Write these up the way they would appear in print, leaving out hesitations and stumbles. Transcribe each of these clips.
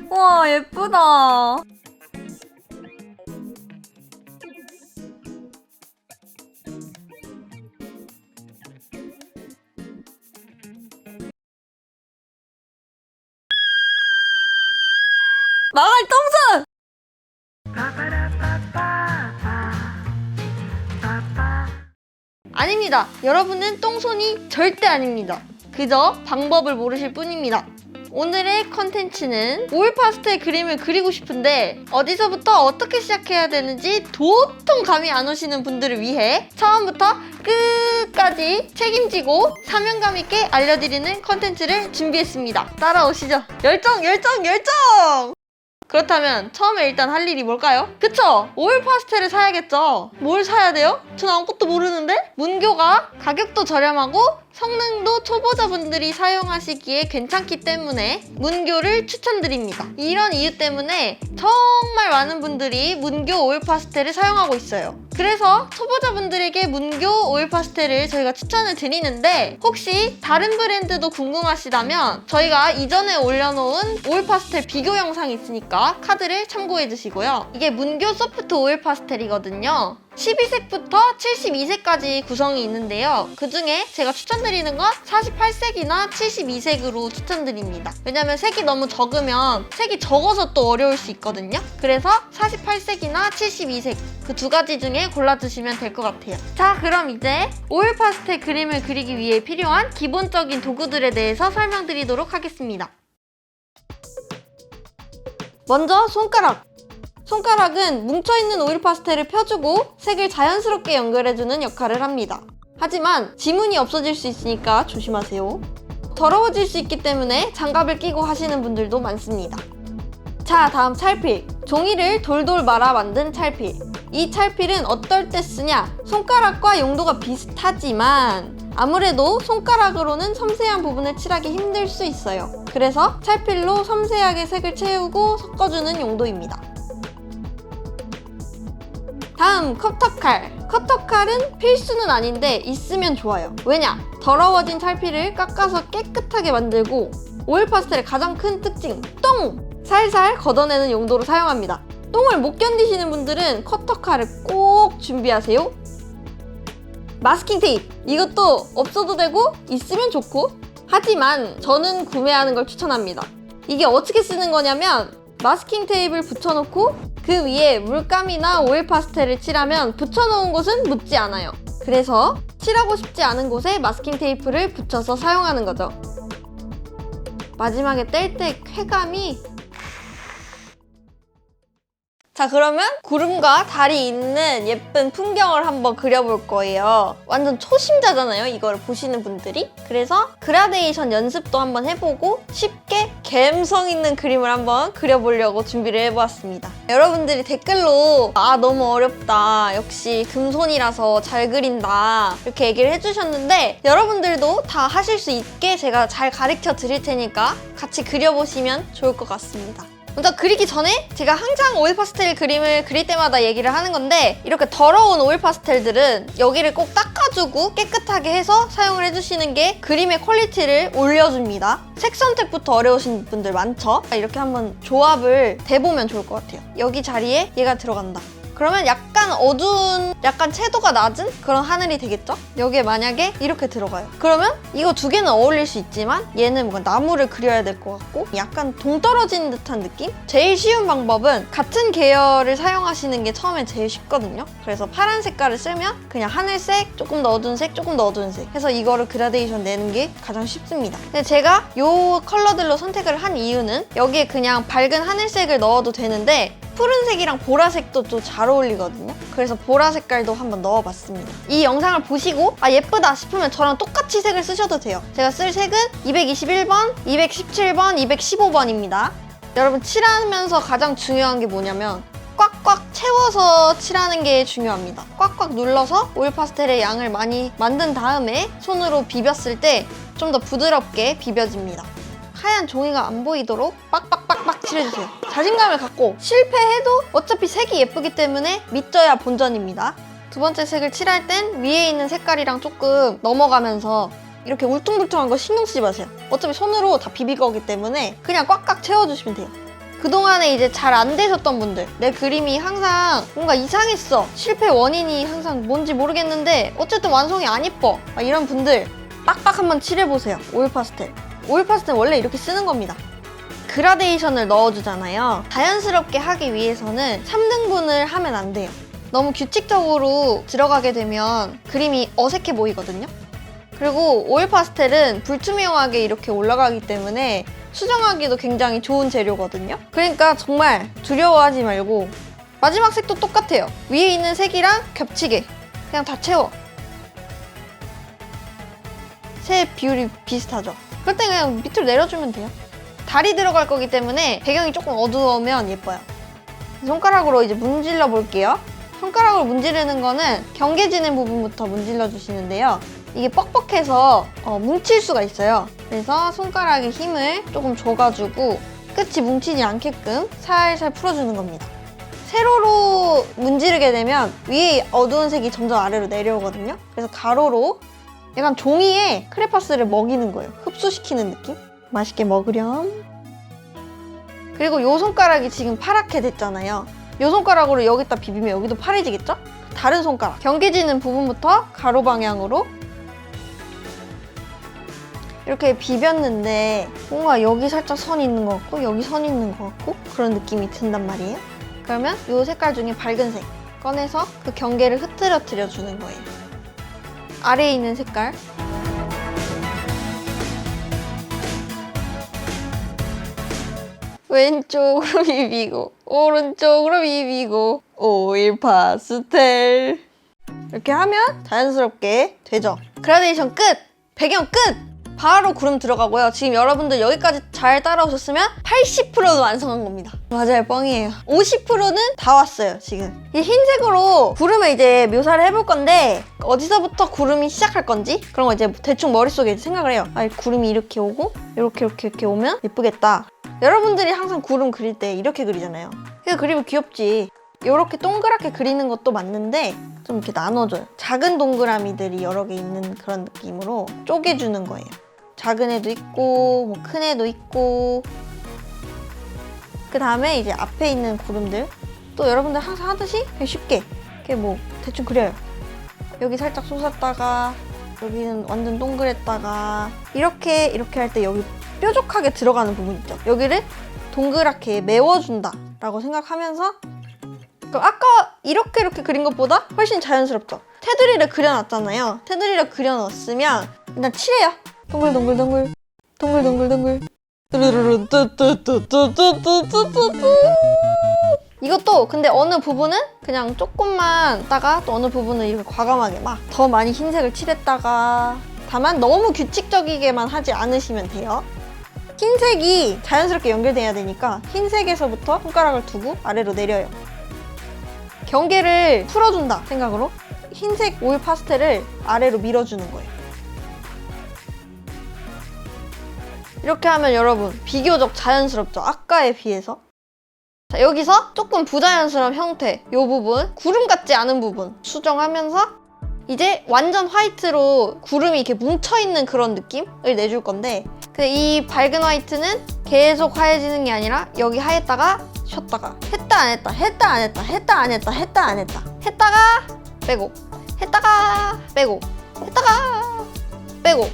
와, 예쁘다. 망할 똥손! 아닙니다. 여러분은 똥손이 절대 아닙니다. 그저 방법을 모르실 뿐입니다. 오늘의 컨텐츠는 오일 파스텔 그림을 그리고 싶은데 어디서부터 어떻게 시작해야 되는지 도통 감이 안 오시는 분들을 위해 처음부터 끝까지 책임지고 사명감 있게 알려드리는 컨텐츠를 준비했습니다. 따라오시죠. 열정, 열정, 열정! 그렇다면 처음에 일단 할 일이 뭘까요? 그쵸? 오일 파스텔을 사야겠죠? 뭘 사야 돼요? 전 아무것도 모르는데? 문교가 가격도 저렴하고 성능도 초보자분들이 사용하시기에 괜찮기 때문에 문교를 추천드립니다. 이런 이유 때문에 정말 많은 분들이 문교 오일 파스텔을 사용하고 있어요. 그래서 초보자분들에게 문교 오일 파스텔을 저희가 추천을 드리는데 혹시 다른 브랜드도 궁금하시다면 저희가 이전에 올려놓은 오일 파스텔 비교 영상이 있으니까 카드를 참고해 주시고요. 이게 문교 소프트 오일 파스텔이거든요. 12색부터 72색까지 구성이 있는데요. 그 중에 제가 추천드리는 건 48색이나 72색으로 추천드립니다. 왜냐면 색이 너무 적으면 색이 적어서 또 어려울 수 있거든요. 그래서 48색이나 72색 그 두 가지 중에 골라주시면 될 것 같아요. 자, 그럼 이제 오일 파스텔 그림을 그리기 위해 필요한 기본적인 도구들에 대해서 설명드리도록 하겠습니다. 먼저 손가락! 손가락은 뭉쳐있는 오일 파스텔을 펴주고 색을 자연스럽게 연결해주는 역할을 합니다. 하지만 지문이 없어질 수 있으니까 조심하세요. 더러워질 수 있기 때문에 장갑을 끼고 하시는 분들도 많습니다. 자, 다음 찰필. 종이를 돌돌 말아 만든 찰필. 이 찰필은 어떨 때 쓰냐? 손가락과 용도가 비슷하지만 아무래도 손가락으로는 섬세한 부분을 칠하기 힘들 수 있어요. 그래서 찰필로 섬세하게 색을 채우고 섞어주는 용도입니다. 다음 커터칼. 커터칼은 필수는 아닌데 있으면 좋아요. 왜냐? 더러워진 찰필을 깎아서 깨끗하게 만들고 오일 파스텔의 가장 큰 특징, 똥! 살살 걷어내는 용도로 사용합니다. 똥을 못 견디시는 분들은 커터칼을 꼭 준비하세요. 마스킹 테이프. 이것도 없어도 되고 있으면 좋고 하지만 저는 구매하는 걸 추천합니다. 이게 어떻게 쓰는 거냐면 마스킹 테이프를 붙여놓고 그 위에 물감이나 오일 파스텔을 칠하면 붙여놓은 곳은 묻지 않아요. 그래서 칠하고 싶지 않은 곳에 마스킹 테이프를 붙여서 사용하는 거죠. 마지막에 뗄 때 쾌감이 자, 그러면 구름과 달이 있는 예쁜 풍경을 한번 그려볼 거예요. 완전 초심자잖아요, 이걸 보시는 분들이. 그래서 그라데이션 연습도 한번 해보고 쉽게 감성 있는 그림을 한번 그려보려고 준비를 해보았습니다. 여러분들이 댓글로 너무 어렵다, 역시 금손이라서 잘 그린다 이렇게 얘기를 해주셨는데 여러분들도 다 하실 수 있게 제가 잘 가르쳐 드릴 테니까 같이 그려보시면 좋을 것 같습니다. 먼저 그리기 전에 제가 항상 오일 파스텔 그림을 그릴 때마다 얘기를 하는 건데 이렇게 더러운 오일 파스텔들은 여기를 꼭 닦아주고 깨끗하게 해서 사용을 해주시는 게 그림의 퀄리티를 올려줍니다. 색 선택부터 어려우신 분들 많죠? 이렇게 한번 조합을 대보면 좋을 것 같아요. 여기 자리에 얘가 들어간다. 그러면 약간 어두운, 약간 채도가 낮은 그런 하늘이 되겠죠? 여기에 만약에 이렇게 들어가요. 그러면 이거 두 개는 어울릴 수 있지만 얘는 뭔가 나무를 그려야 될 것 같고 약간 동떨어진 듯한 느낌? 제일 쉬운 방법은 같은 계열을 사용하시는 게 처음엔 제일 쉽거든요. 그래서 파란 색깔을 쓰면 그냥 하늘색, 조금 더 어두운 색, 조금 더 어두운 색 해서 이거를 그라데이션 내는 게 가장 쉽습니다. 근데 제가 이 컬러들로 선택을 한 이유는 여기에 그냥 밝은 하늘색을 넣어도 되는데 푸른색이랑 보라색도 좀 잘 어울리거든요. 그래서 보라 색깔도 한번 넣어봤습니다. 이 영상을 보시고 예쁘다 싶으면 저랑 똑같이 색을 쓰셔도 돼요. 제가 쓸 색은 221번, 217번, 215번입니다. 여러분 칠하면서 가장 중요한 게 뭐냐면 꽉꽉 채워서 칠하는 게 중요합니다. 꽉꽉 눌러서 오일 파스텔의 양을 많이 만든 다음에 손으로 비볐을 때 좀 더 부드럽게 비벼집니다. 하얀 종이가 안 보이도록 빡빡빡빡 칠해주세요. 자신감을 갖고 실패해도 어차피 색이 예쁘기 때문에 믿져야 본전입니다. 두 번째 색을 칠할 땐 위에 있는 색깔이랑 조금 넘어가면서 이렇게 울퉁불퉁한 거 신경 쓰지 마세요. 어차피 손으로 다 비빌 거기 때문에 그냥 꽉꽉 채워주시면 돼요. 그동안에 이제 잘 안 되셨던 분들, 내 그림이 항상 뭔가 이상했어, 실패 원인이 항상 뭔지 모르겠는데 어쨌든 완성이 안 이뻐, 막 이런 분들 빡빡 한번 칠해보세요. 오일 파스텔. 오일 파스텔은 원래 이렇게 쓰는 겁니다. 그라데이션을 넣어주잖아요. 자연스럽게 하기 위해서는 3등분을 하면 안 돼요. 너무 규칙적으로 들어가게 되면 그림이 어색해 보이거든요. 그리고 오일 파스텔은 불투명하게 이렇게 올라가기 때문에 수정하기도 굉장히 좋은 재료거든요. 그러니까 정말 두려워하지 말고, 마지막 색도 똑같아요. 위에 있는 색이랑 겹치게 그냥 다 채워. 색 비율이 비슷하죠? 그럴 땐 그냥 밑으로 내려주면 돼요. 달이 들어갈 거기 때문에 배경이 조금 어두우면 예뻐요. 손가락으로 이제 문질러 볼게요. 손가락으로 문지르는 거는 경계지는 부분부터 문질러 주시는데요. 이게 뻑뻑해서 뭉칠 수가 있어요. 그래서 손가락에 힘을 조금 줘가지고 끝이 뭉치지 않게끔 살살 풀어주는 겁니다. 세로로 문지르게 되면 위에 어두운 색이 점점 아래로 내려오거든요. 그래서 가로로 약간 종이에 크레파스를 먹이는 거예요. 흡수시키는 느낌? 맛있게 먹으렴. 그리고 요 손가락이 지금 파랗게 됐잖아요. 요 손가락으로 여기다 비비면 여기도 파래지겠죠? 다른 손가락, 경계지는 부분부터 가로 방향으로 이렇게 비볐는데 뭔가 여기 살짝 선 있는 것 같고 여기 선 있는 것 같고 그런 느낌이 든단 말이에요. 그러면 이 색깔 중에 밝은 색 꺼내서 그 경계를 흐트러뜨려 주는 거예요. 아래에 있는 색깔, 왼쪽으로 비비고 오른쪽으로 비비고 오일 파스텔 이렇게 하면 자연스럽게 되죠. 그라데이션 끝! 배경 끝! 바로 구름 들어가고요. 지금 여러분들 여기까지 잘 따라오셨으면 80%는 완성한 겁니다. 맞아요, 뻥이에요. 50%는 다 왔어요, 지금. 이 흰색으로 구름을 이제 묘사를 해볼 건데 어디서부터 구름이 시작할 건지 그런 거 이제 대충 머릿속에 이제 생각을 해요. 아, 구름이 이렇게 오고 이렇게 오면 예쁘겠다. 여러분들이 항상 구름 그릴 때 이렇게 그리잖아요. 그래서 그리면 귀엽지. 이렇게 동그랗게 그리는 것도 맞는데 좀 이렇게 나눠줘요. 작은 동그라미들이 여러 개 있는 그런 느낌으로 쪼개주는 거예요. 작은 애도 있고 뭐 큰 애도 있고. 그 다음에 이제 앞에 있는 구름들 또 여러분들 항상 하듯이 그냥 쉽게 이렇게 뭐 대충 그려요. 여기 살짝 솟았다가 여기는 완전 동그랬다가 이렇게 할 때 여기 뾰족하게 들어가는 부분 있죠. 여기를 동그랗게 메워준다 라고 생각하면서, 그럼 아까 이렇게 그린 것보다 훨씬 자연스럽죠. 테두리를 그려놨잖아요. 테두리를 그려놨으면 일단 칠해요. 동글동글동글 동글동글동글 이것도 근데 어느 부분은 그냥 조금만 했다가 또 어느 부분은 이렇게 과감하게 막 더 많이 흰색을 칠했다가, 다만 너무 규칙적이게만 하지 않으시면 돼요. 흰색이 자연스럽게 연결돼야 되니까 흰색에서부터 손가락을 두고 아래로 내려요. 경계를 풀어준다 생각으로 흰색 오일 파스텔을 아래로 밀어주는 거예요. 이렇게 하면 여러분 비교적 자연스럽죠? 아까에 비해서. 자, 여기서 조금 부자연스러운 형태, 이 부분, 구름 같지 않은 부분 수정하면서 이제 완전 화이트로 구름이 이렇게 뭉쳐있는 그런 느낌을 내줄 건데, 근데 이 밝은 화이트는 계속 하얘지는 게 아니라 여기 하였다가 쉬었다가 했다 안 했다 했다 안 했다 했다 안 했다 했다 안 했다 했다가 빼고 했다가 빼고 했다가 빼고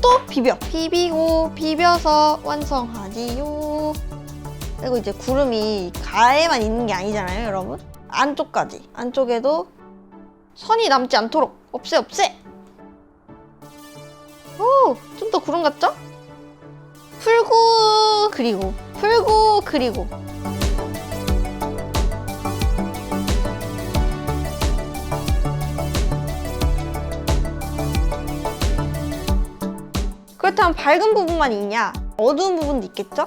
또 비비고 비벼서 완성하지요. 그리고 이제 구름이 가에만 있는 게 아니잖아요, 여러분. 안쪽까지, 안쪽에도 선이 남지 않도록 없애. 오, 좀 더 구름 같죠? 풀고 그리고 풀고 그리고. 그렇다면 밝은 부분만 있냐? 어두운 부분도 있겠죠?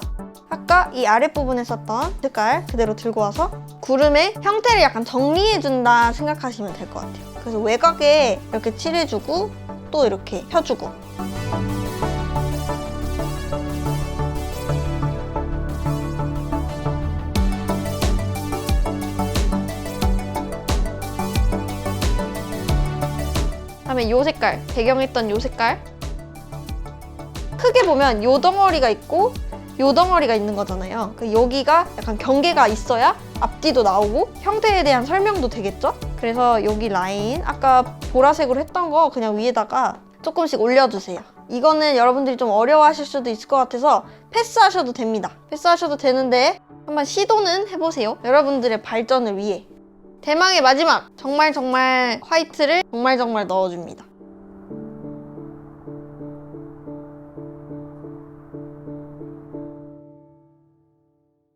아까 이 아랫부분에 썼던 색깔 그대로 들고 와서 구름의 형태를 약간 정리해준다 생각하시면 될 것 같아요. 그래서 외곽에 이렇게 칠해주고 또 이렇게 펴주고. 그다음에 이 색깔, 배경했던 이 색깔 크게 보면 요 덩어리가 있고 요 덩어리가 있는 거잖아요. 여기가 약간 경계가 있어야 앞뒤도 나오고 형태에 대한 설명도 되겠죠? 그래서 여기 라인 아까 보라색으로 했던 거 그냥 위에다가 조금씩 올려주세요. 이거는 여러분들이 좀 어려워하실 수도 있을 것 같아서 패스하셔도 됩니다. 패스하셔도 되는데 한번 시도는 해보세요. 여러분들의 발전을 위해. 대망의 마지막! 정말 화이트를 정말 넣어줍니다.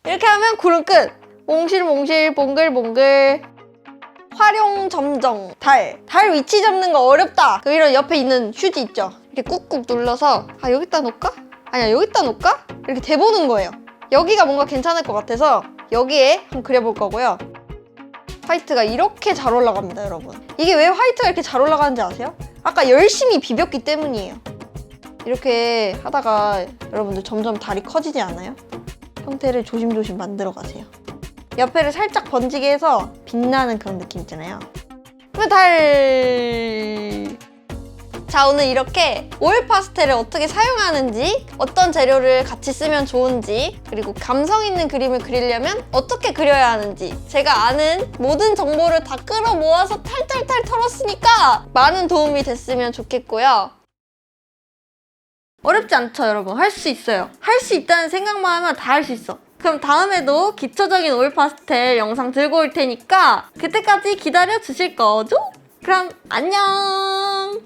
이렇게 하면 구름 끝! 몽실몽실 봉글봉글 활용점정 달 위치 잡는 거 어렵다! 이런 옆에 있는 휴지 있죠? 이렇게 꾹꾹 눌러서 아 여기다 놓을까? 아니야 여기다 놓을까? 이렇게 대보는 거예요. 여기가 뭔가 괜찮을 것 같아서 여기에 한번 그려볼 거고요. 화이트가 이렇게 잘 올라갑니다, 여러분. 이게 왜 화이트가 이렇게 잘 올라가는지 아세요? 아까 열심히 비볐기 때문이에요. 이렇게 하다가 여러분들 점점 달이 커지지 않아요? 형태를 조심조심 만들어 가세요. 옆에를 살짝 번지게 해서 빛나는 그런 느낌 있잖아요. 그러면 달... 자, 오늘 이렇게 오일 파스텔을 어떻게 사용하는지, 어떤 재료를 같이 쓰면 좋은지, 그리고 감성 있는 그림을 그리려면 어떻게 그려야 하는지 제가 아는 모든 정보를 다 끌어모아서 탈탈탈 털었으니까 많은 도움이 됐으면 좋겠고요. 어렵지 않죠, 여러분? 할 수 있어요. 할 수 있다는 생각만 하면 다 할 수 있어. 그럼 다음에도 기초적인 오일 파스텔 영상 들고 올 테니까 그때까지 기다려 주실 거죠? 그럼 안녕!